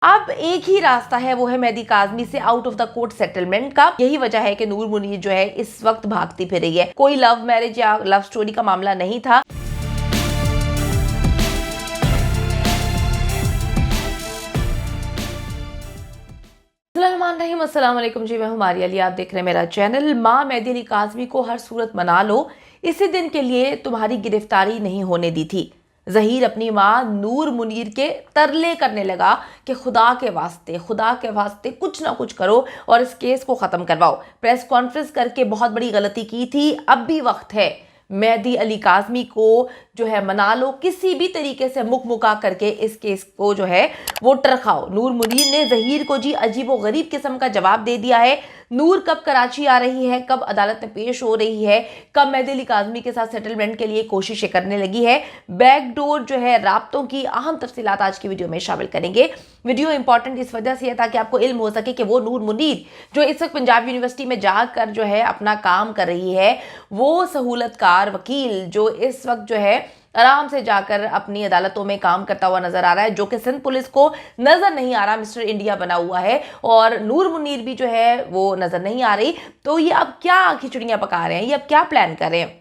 अब एक ही रास्ता है, वो है मेहदी काज़मी से out of the court settlement का। यही वजह है कि नूर मुनीर जो है इस वक्त भागती फिर रही है। कोई लव मैरिज या लव स्टोरी का मामला नहीं था। अस्सलाम वालेकुम जी, मैं हूं मारिया अली, आप देख रहे हैं मेरा चैनल। मां मेहदी अली काज़मी को हर सूरत मना लो, इसी दिन के लिए तुम्हारी गिरफ्तारी नहीं होने दी थी। ज़हीर अपनी मां नूर मुनीर के तरले करने लगा कि खुदा के वास्ते कुछ ना कुछ करो और इस केस को ख़त्म करवाओ। प्रेस कॉन्फ्रेंस करके बहुत बड़ी गलती की थी, अब भी वक्त है मेहदी अली काज़मी को जो है मना लो, किसी भी तरीके से मुका करके इस केस को जो है वो टरखाओ। नूर मुनीर ने ज़हीर को जी अजीब व गरीब किस्म का जवाब दे दिया है। नूर कब कराची आ रही है, कब अदालत में पेश हो रही है, कब मेहदी अली काज़मी के साथ सेटलमेंट के लिए कोशिशें करने लगी है, बैकडोर जो है राब्तों की अहम तफसीलात आज की वीडियो में शामिल करेंगे। वीडियो इंपॉर्टेंट इस वजह से है ताकि आपको इल्म हो सके कि वो नूर मुनीर जो इस वक्त पंजाब यूनिवर्सिटी में जाकर जो है अपना काम कर रही है, वो सहूलतकार वकील जो इस वक्त जो है आराम से जाकर अपनी अदालतों में काम करता हुआ नजर आ रहा है, जो कि सिंध पुलिस को नजर नहीं आ रहा, मिस्टर इंडिया बना हुआ है, और नूर मुनीर भी जो है वो नजर नहीं आ रही। तो ये अब क्या खिचड़ियां पका रहे हैं, ये अब क्या प्लान कर रहे हैं?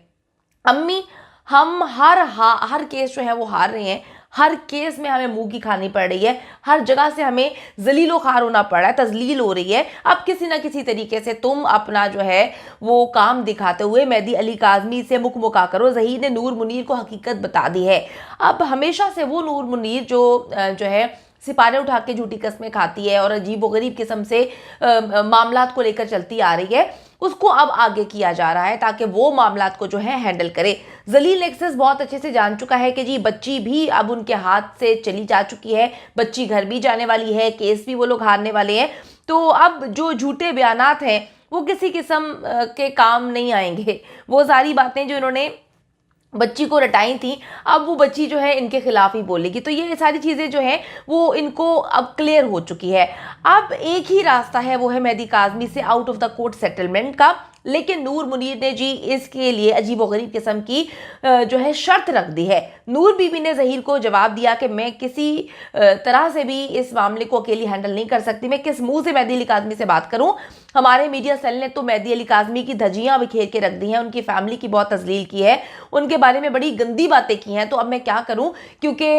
अम्मी, हम हर केस जो है वो हार रहे हैं, हर केस में हमें मुंह की खानी पड़ रही है, हर जगह से हमें जलीलो खार होना पड़ रहा है, तजलील हो रही है। अब किसी ना किसी तरीके से तुम अपना जो है वो काम दिखाते हुए मेहदी अली काज़मी से मुका करो। ज़हीर ने नूर मुनीर को हकीकत बता दी है। अब हमेशा से वो नूर मुनीर जो है सिपारे उठा के झूठी कस्में खाती है और अजीब व गरीब किस्म से मामलात को लेकर चलती आ रही है, उसको अब आगे किया जा रहा है ताकि वो मामलात को जो है हैंडल करे। जलील एक्सेस बहुत अच्छे से जान चुका है कि जी बच्ची भी अब उनके हाथ से चली जा चुकी है, बच्ची घर भी जाने वाली है, केस भी वो लोग हारने वाले हैं। तो अब जो झूठे बयानात हैं वो किसी किस्म के काम नहीं आएंगे। वो सारी बातें जो इन्होंने बच्ची को रटाई थी, अब वो बच्ची जो है इनके खिलाफ ही बोलेगी। तो ये सारी चीज़ें जो हैं वो इनको अब क्लियर हो चुकी है। अब एक ही रास्ता है, वो है मेहदी काज़मी से out of the court settlement का। लेकिन नूर मुनीर ने जी इसके लिए अजीब व गरीब किस्म की जो है शर्त रख दी है। नूर बीबी ने ज़हीर को जवाब दिया कि मैं किसी तरह से भी इस मामले को अकेली हैंडल नहीं कर सकती, मैं किस मुंह से मेहदी अली काज़मी से बात करूं। हमारे मीडिया सेल ने तो मेहदी अली काज़मी की धज्जियां बिखेर के रख दी हैं, उनकी फैमिली की बहुत तजलील की है, उनके बारे में बड़ी गंदी बातें की हैं। तो अब मैं क्या करूं, क्योंकि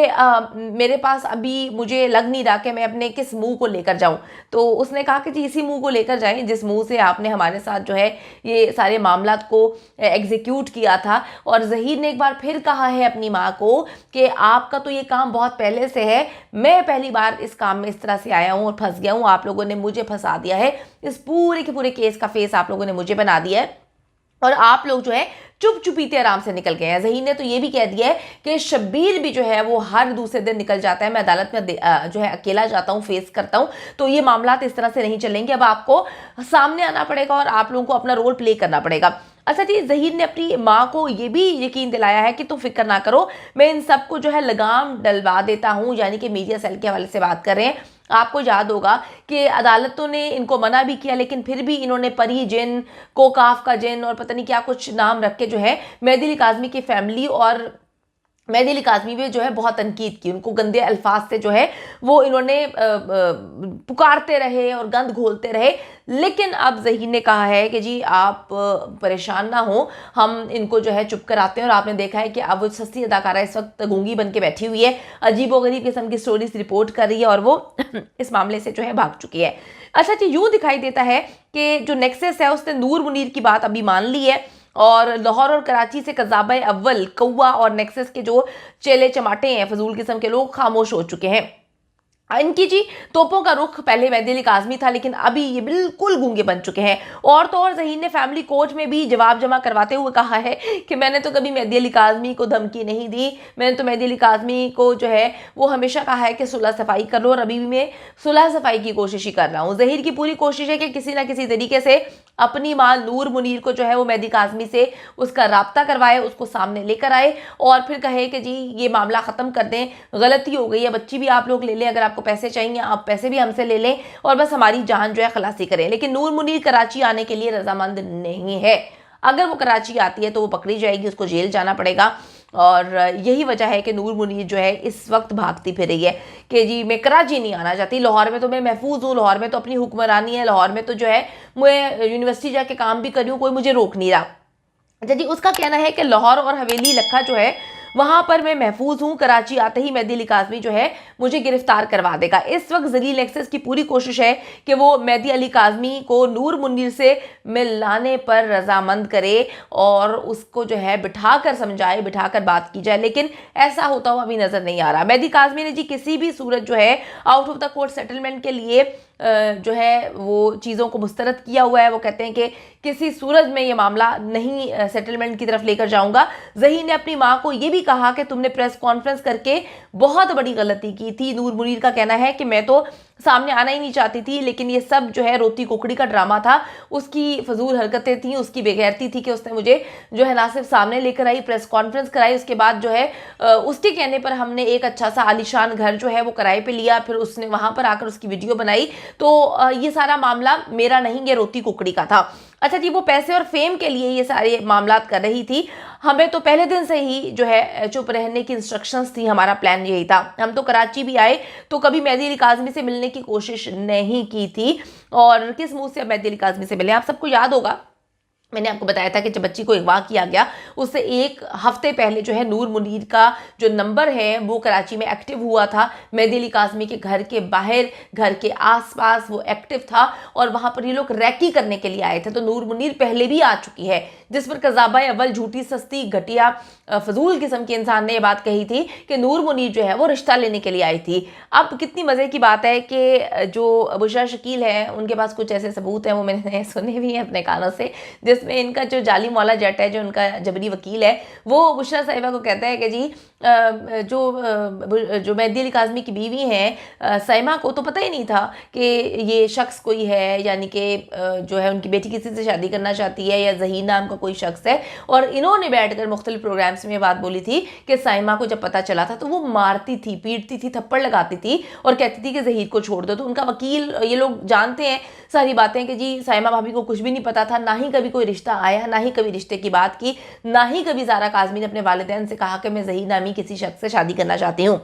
मेरे पास अभी मुझे लग नहीं रहा कि मैं अपने किस मुंह को लेकर जाऊं। तो उसने कहा कि जी इसी मुंह को लेकर जाएं जिस मुंह से आपने हमारे साथ जो है ये सारे मामलात को एग्जीक्यूट किया था। और ज़हीर ने एक बार फिर कहा है अपनी माँ को कि आपका तो ये काम बहुत पहले से है, मैं पहली बार इस काम में इस तरह से आया हूँ और फंस गया हूँ, आप लोगों ने मुझे फंसा दिया है, इस पूरे के पूरे केस का फेस आप लोगों ने मुझे बना दिया है और आप लोग जो है चुप चुपीते आराम से निकल गए हैं। ज़हीर ने तो ये भी कह दिया है कि शब्बीर भी जो है वो हर दूसरे दिन निकल जाता है, मैं अदालत में जो है अकेला जाता हूँ, फेस करता हूँ। तो ये मामलात इस तरह से नहीं चलेंगे, अब आपको सामने आना पड़ेगा और आप लोगों को अपना रोल प्ले करना पड़ेगा। अच्छा जी, ज़हीर ने अपनी माँ को ये भी यकीन दिलाया है कि तुम फिक्र ना करो, मैं इन सबको जो है लगाम डलवा देता हूँ, यानी कि मीडिया सेल के हवाले से बात कर रहे हैं। आपको याद होगा कि अदालतों ने इनको मना भी किया, लेकिन फिर भी इन्होंने परी जिन, कोकाफ का जिन और पता नहीं क्या कुछ नाम रख के जो है मेहदी अली काज़मी की फैमिली और मेहदी अली काज़मी भी जो है बहुत तनकीद की, उनको गंदे अल्फाज से जो है वो इन्होंने पुकारते रहे और गंद घोलते रहे। लेकिन अब ज़हीर ने कहा है कि जी आप परेशान ना हो, हम इनको जो है चुप कराते हैं। और आपने देखा है कि अब वो सस्ती अदाकारा इस वक्त गूंगी बन के बैठी हुई है, अजीब व गरीब किस्म की स्टोरीज रिपोर्ट कर रही है और वो इस मामले से जो है भाग चुकी है। अच्छा जी, यूँ दिखाई देता है कि जो नेक्सस है उसने नूर मुनीर की बात अभी मान ली है और लाहौर और कराची से कज़ाबा अव्वल, कौवा और नेक्सस के जो चेले चमाटे हैं, फजूल किस्म के लोग, खामोश हो चुके हैं। इनकी जी तोपों का रुख पहले मेहदी अली काज़मी था, लेकिन अभी ये बिल्कुल गूंगे बन चुके हैं। और तो और ज़हीर ने फैमिली कोर्ट में भी जवाब जमा करवाते हुए कहा है कि मैंने तो कभी मेहदी अली काज़मी को धमकी नहीं दी, मैंने तो मेहदी अली काज़मी को जो है वो हमेशा कहा है कि सुलह सफाई कर लो और अभी भी मैं सुलह सफाई की कोशिश ही कर रहा हूँ। ज़हीर की पूरी कोशिश है कि किसी ना किसी तरीके से अपनी माँ नूर मुनीर को जो है वो मेहदी काज़मी से उसका राब्ता करवाए, उसको सामने लेकर आए और फिर कहे कि जी ये मामला ख़त्म कर दें, गलती हो गई है, बच्ची भी आप लोग ले लें, अगर आपको पैसे चाहिए आप पैसे भी हमसे ले लें और बस हमारी जान जो है खलासी करें। लेकिन नूर मुनीर कराची आने के लिए रजामंद नहीं है। अगर वो कराची आती है तो वो पकड़ी जाएगी, उसको जेल जाना पड़ेगा और यही वजह है कि नूर मुनीर जो है इस वक्त भागती फिर रही है कि जी मैं कराची नहीं आना चाहती, लाहौर में तो मैं महफूज हूँ, लाहौर में तो अपनी हुक्मरानी है, लाहौर में तो जो है मैं यूनिवर्सिटी जाके काम भी कर रही हूँ, कोई मुझे रोक नहीं रहा। अच्छा जी, उसका कहना है कि लाहौर और हवेली लखा जो है वहां पर मैं महफूज हूं, कराची आते ही मेहदी अली काज़मी जो है मुझे गिरफ्तार करवा देगा। इस वक्त जलील एक्सेस की पूरी कोशिश है कि वो मेहदी अली काज़मी को नूर मुनीर से मिलाने पर रजामंद करे और उसको जो है बिठाकर समझाए, बिठाकर बात की जाए, लेकिन ऐसा होता हुआ अभी नजर नहीं आ रहा। मेहदी काज़मी ने जी किसी भी सूरत जो है out of the court settlement के लिए जो है वो चीज़ों को मुस्तरद किया हुआ है। वो कहते हैं कि किसी सूरज में ये मामला नहीं सेटलमेंट की तरफ लेकर जाऊंगा। ज़हीर ने अपनी माँ को ये भी कहा कि तुमने प्रेस कॉन्फ्रेंस करके बहुत बड़ी गलती की थी। नूर मुनीर का कहना है कि मैं तो सामने आना ही नहीं चाहती थी, लेकिन ये सब जो है रोती कुकड़ी का ड्रामा था, उसकी फजूल हरकतें थी, उसकी बेगैरती थी कि उसने मुझे जो है ना सिर्फ सामने लेकर आई, प्रेस कॉन्फ्रेंस कराई, उसके बाद जो है उसके कहने पर हमने एक अच्छा सा आलीशान घर जो है वो किराए पे लिया, फिर उसने वहां पर आकर उसकी वीडियो बनाई। तो ये सारा मामला मेरा नहीं, ये रोती कुकड़ी का था। अच्छा जी, वो पैसे और फेम के लिए ये सारे मामला कर रही थी। हमें तो पहले दिन से ही जो है चुप रहने की इंस्ट्रक्शंस थी, हमारा प्लान यही था। हम तो कराची भी आए तो कभी मेहदी अली काज़मी से मिलने की कोशिश नहीं की थी, और किस मुंह से अब मेहदी अली काज़मी से मिले। आप सबको याद होगा मैंने आपको बताया था कि जब बच्ची को अगवा किया गया उससे एक हफ्ते पहले जो है नूर मुनीर का जो नंबर है वो कराची में एक्टिव हुआ था। मेहदी अली काज़मी के घर के बाहर, घर के आसपास वो एक्टिव था और वहां पर ये लोग रैकी करने के लिए आए थे। तो नूर मुनीर पहले भी आ चुकी है, जिस पर कज़ाबा अव्वल झूठी सस्ती घटिया फजूल किस्म के इंसान ने यह बात कही थी कि नूर मुनीर जो है वो रिश्ता लेने के लिए आई थी। अब कितनी मज़े की बात है कि जो बुशरा शकील है उनके पास कुछ ऐसे सबूत हैं, वो मैंने सुने भी हैं अपने कानों से, जिसमें इनका जो जाली मौला जट है, जो उनका जबरी वकील है, वो बुशरा साहिबा को कहता है कि जी जो मेहदी अली काज़मी की बीवी हैं सैमा को तो पता ही नहीं था कि ये शख्स कोई है, यानी कि जो है उनकी बेटी किसी से शादी करना चाहती है या ज़हीर नाम का कोई शख्स है। और इन्होंने बैठकर मुख्तलिफ प्रोग्राम्स में बात बोली थी कि साइमा को जब पता चला था तो वो मारती थी, पीटती थी, थप्पड़ लगाती थी और कहती थी कि ज़हीर को छोड़ दो। तो उनका वकील, ये लोग जानते हैं सारी बातें कि जी साइमा भाभी को कुछ भी नहीं पता था, ना ही कभी कोई रिश्ता आया, ना ही कभी रिश्ते की बात की, ना ही कभी ज़ारा काज़मी ने अपने वालिदैन से कहा कि मैं ज़हीर नामी किसी शख्स से शादी करना चाहती हूँ।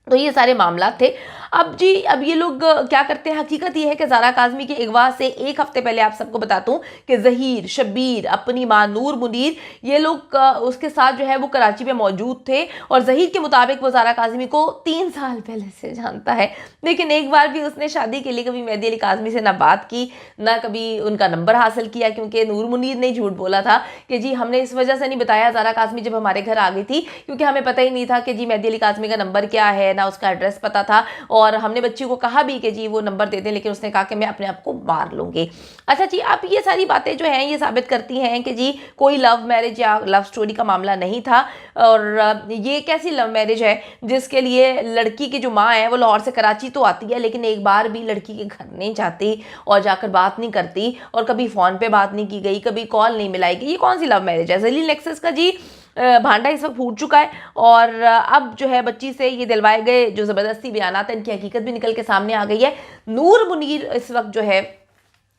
तो ये सारे मामला थे। अब ये लोग क्या करते हैं, हकीकत ये है कि ज़ारा काज़मी के अगवा से एक हफ्ते पहले आप सबको बताता हूँ कि ज़हीर, शब्बीर, अपनी माँ नूर मुनीर, ये लोग उसके साथ जो है वो कराची में मौजूद थे। और ज़हीर के मुताबिक वो ज़ारा काज़मी को 3 साल पहले से जानता है, लेकिन एक बार भी उसने शादी के लिए कभी मेहदी अली काज़मी से ना बात की, ना कभी उनका नंबर हासिल किया, क्योंकि नूर मुनीर ने झूठ बोला था कि जी हमने इस वजह से नहीं बताया ज़ारा काज़मी जब हमारे घर आ गई थी, क्योंकि हमें पता ही नहीं था कि जी मेहदी अली काज़मी का नंबर क्या है, ना उसका एड्रेस पता था। और हमने बच्ची को कहा भी कि जी वो नंबर दे दें, लेकिन उसने कहा कि मैं अपने आप को मार लूंगी। अच्छा जी, अब ये सारी बातें जो हैं ये साबित करती हैं कि जी कोई लव मैरिज या लव स्टोरी का मामला नहीं था। और ये कैसी लव मैरिज है जिसके लिए लड़की की जो माँ है वो लाहौर से कराची तो आती है, लेकिन एक बार भी लड़की के घर नहीं जाती और जाकर बात नहीं करती, और कभी फ़ोन पे बात नहीं की गई, कभी कॉल नहीं मिलाई गई। ये कौन सी लव मैरिज है? जलील एक्सेस का जी भांडा इस वक्त फूट चुका है, और अब जो है बच्ची से ये दिलवाए गए जो ज़बरदस्ती बयानात है, इनकी हकीकत भी निकल के सामने आ गई है। नूर मुनीर इस वक्त जो है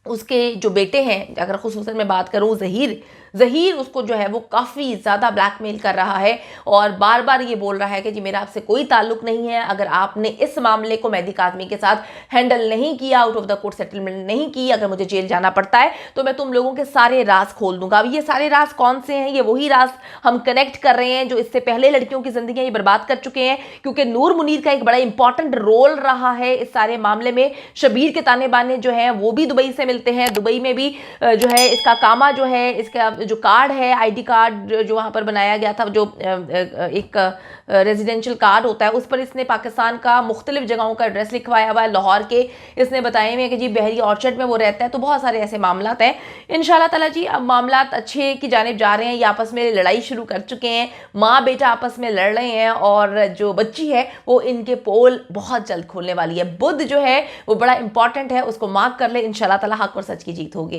उसके जो बेटे हैं, अगर खुसूसन मैं बात करूँ ज़हीर उसको जो है वो काफ़ी ज़्यादा ब्लैकमेल कर रहा है और बार बार ये बोल रहा है कि जी मेरा आपसे कोई ताल्लुक नहीं है, अगर आपने इस मामले को मेहदी काज़मी के साथ हैंडल नहीं किया, out of the court settlement नहीं की, अगर मुझे जेल जाना पड़ता है तो मैं तुम लोगों के सारे राज खोल दूंगा। अब ये सारे राज कौन से हैं? ये वही राज हम कनेक्ट कर रहे हैं जो इससे पहले लड़कियों की जिंदगी ये बर्बाद कर चुके हैं, क्योंकि नूर मुनीर का एक बड़ा इंपॉर्टेंट रोल रहा है इस सारे मामले में। शबीर के ताने बाने जो हैं वो भी दुबई से मिलते हैं, दुबई में भी जो है इसका कामा जो है, इसका जो कार्ड है, आईडी कार्ड जो वहाँ पर बनाया गया था, जो एक रेजिडेंशियल कार्ड होता है, उस पर इसने पाकिस्तान का मुख्तलिफ जगहों का एड्रेस लिखवाया हुआ है। लाहौर के इसने बताए हुए कि जी बहरी ऑर्चर्ड में वो रहता है। तो बहुत सारे ऐसे मामला हैं। इंशाल्लाह ताला जी अब मामला अच्छे की जानिब जा रहे हैं। ये आपस में लड़ाई शुरू कर चुके हैं, माँ बेटा आपस में लड़ रहे हैं, और जो बच्ची है वो इनके पोल बहुत जल्द खोलने वाली है। बुध जो है वो बड़ा इंपॉर्टेंट है, उसको मार्क कर ले। इंशाल्लाह ताला हक और सच की जीत होगी।